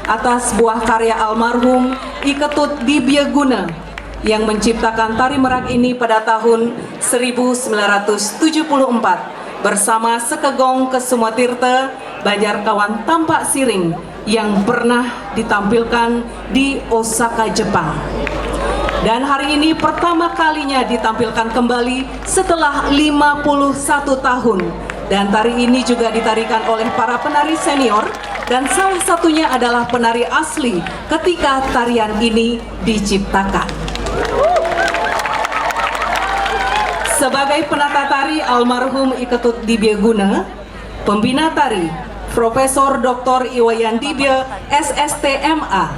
Atas buah karya almarhum I Ketut Dibyaguna yang menciptakan tari merak ini pada tahun 1974 bersama Sekegong Kesumatirta Banjarkawan Tampak Siring yang pernah ditampilkan di Osaka, Jepang. Dan hari ini pertama kalinya ditampilkan kembali setelah 51 tahun. Dan tari ini juga ditarikan oleh para penari senior dan salah satunya adalah penari asli ketika tarian ini diciptakan. Sebagai penata tari almarhum I Ketut Dibyaguna, pembina tari Profesor Dr. Iwayan Dibye SSTMA,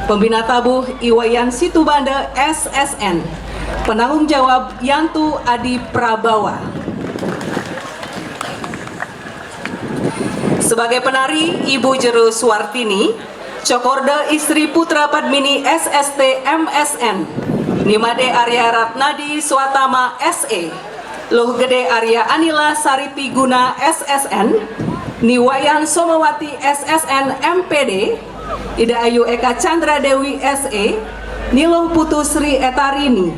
pembina tabuh Iwayan Situbanda SSN, penanggung jawab Yantu Adi Prabawa. Sebagai penari Ibu Jeru Suwartini, Cokorda Istri Putra Padmini SST MSN, Nimade Arya Ratnadi Swatama SE, Loh Gede Arya Anila Saripi Guna SSN, Niwayan Somawati SSN MPD, Ida Ayu Eka Chandra Dewi SE, Niloh Putu Sri Etarini,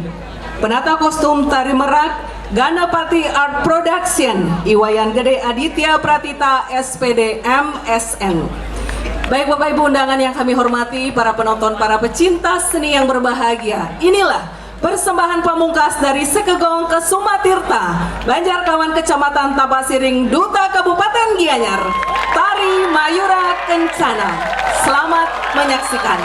penata kostum tari merak Ganapati Art Production, Iwayan Gede Aditya Pratita SPD MSN. Baik Bapak Ibu undangan yang kami hormati, para penonton, para pecinta seni yang berbahagia, inilah persembahan pamungkas dari Sekegong Kesumatirta Banjarkawan Kecamatan Tampak Siring, Duta Kabupaten Gianyar, Tari Mayura Kencana. Selamat menyaksikan.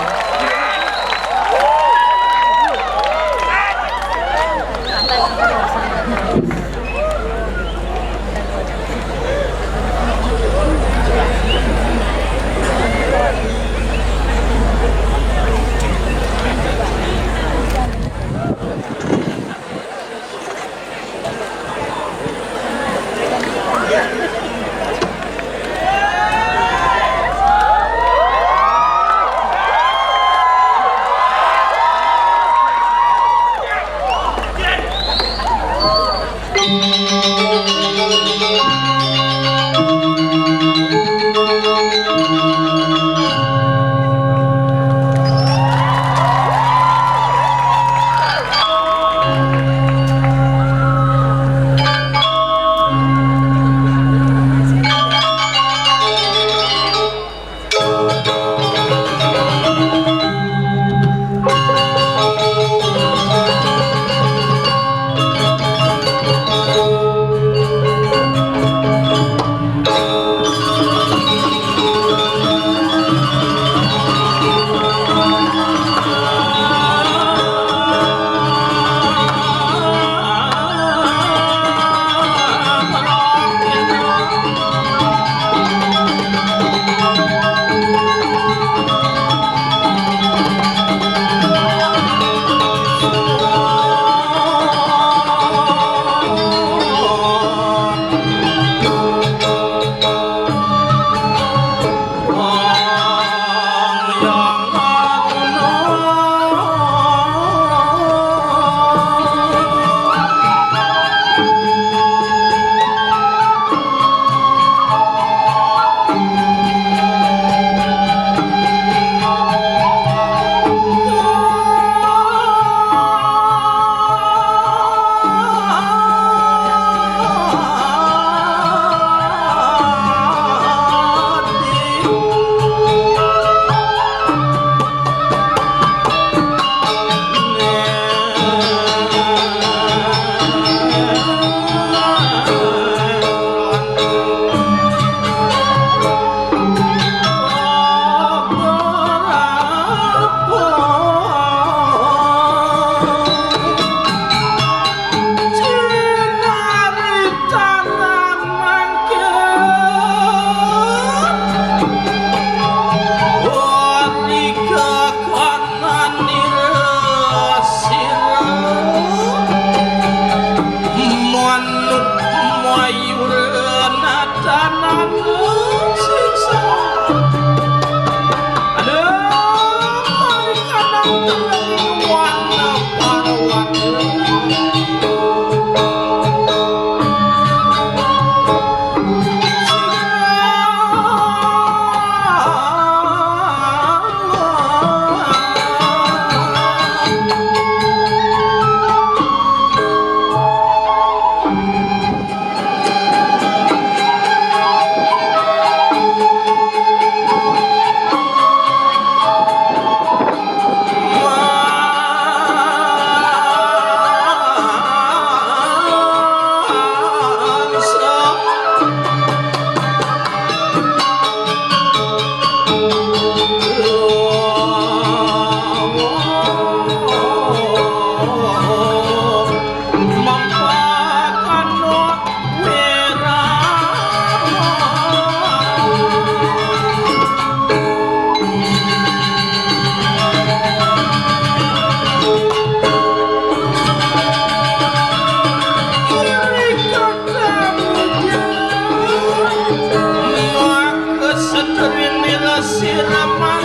setrinila siraman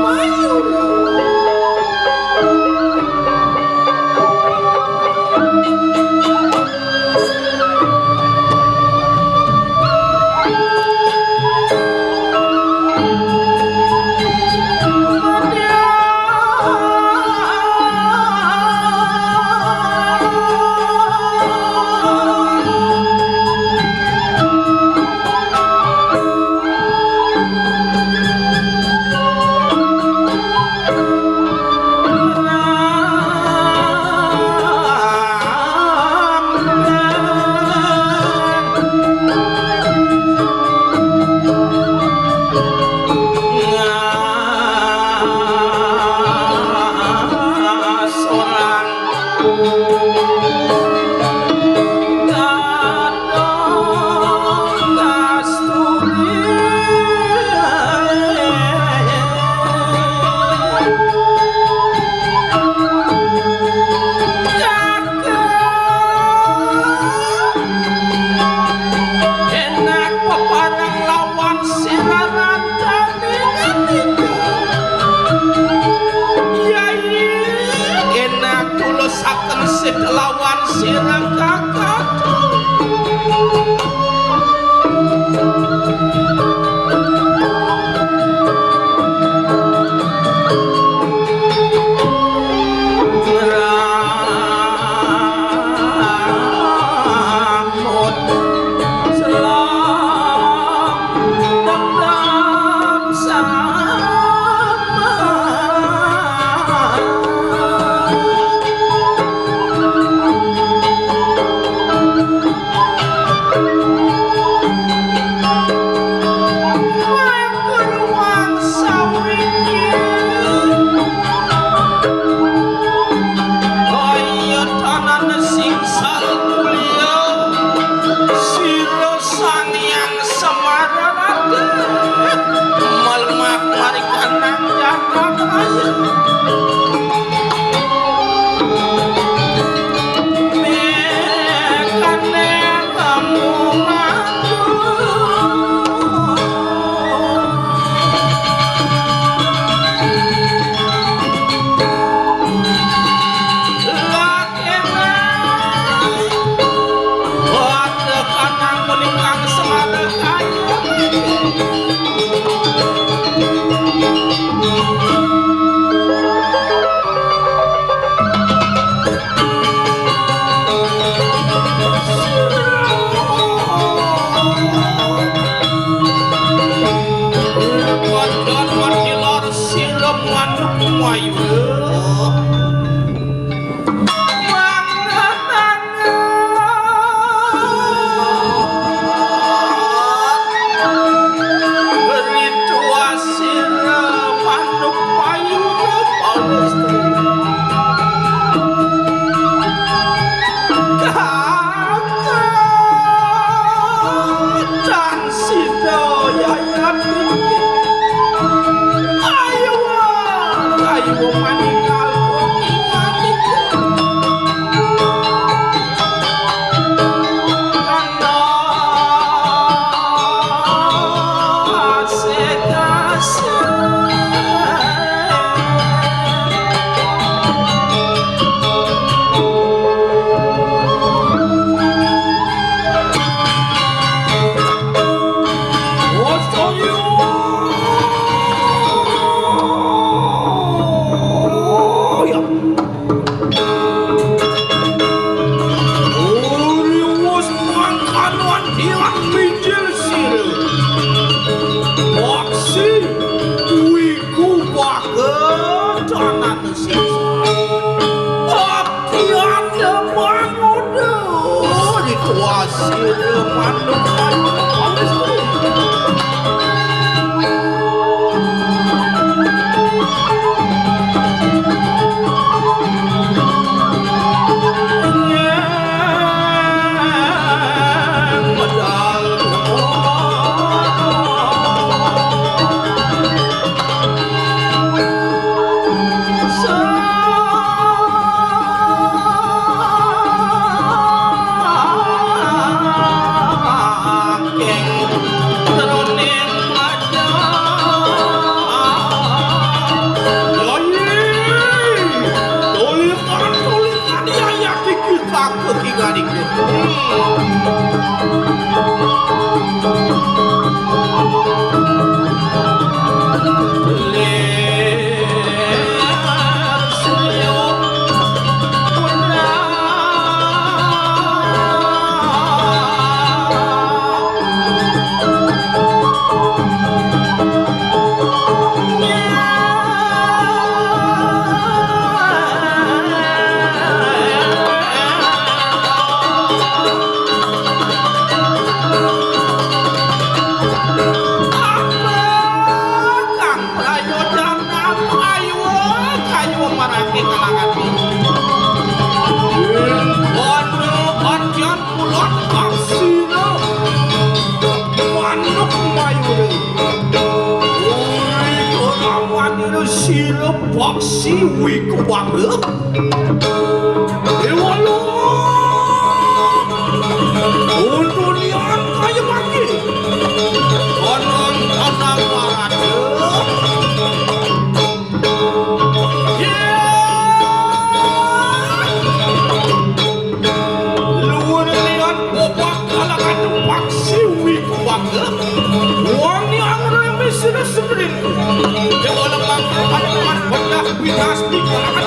mayura lawan sirah kakak rambut selam dendam sama paksi wiku banget Dewalo untuk niat kaya mati konon tanah marade luar niat bobak kalangan paksi wiku banget uang yang remeh sering Dewalo bangga kalangan bedah winas di kalangan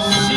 si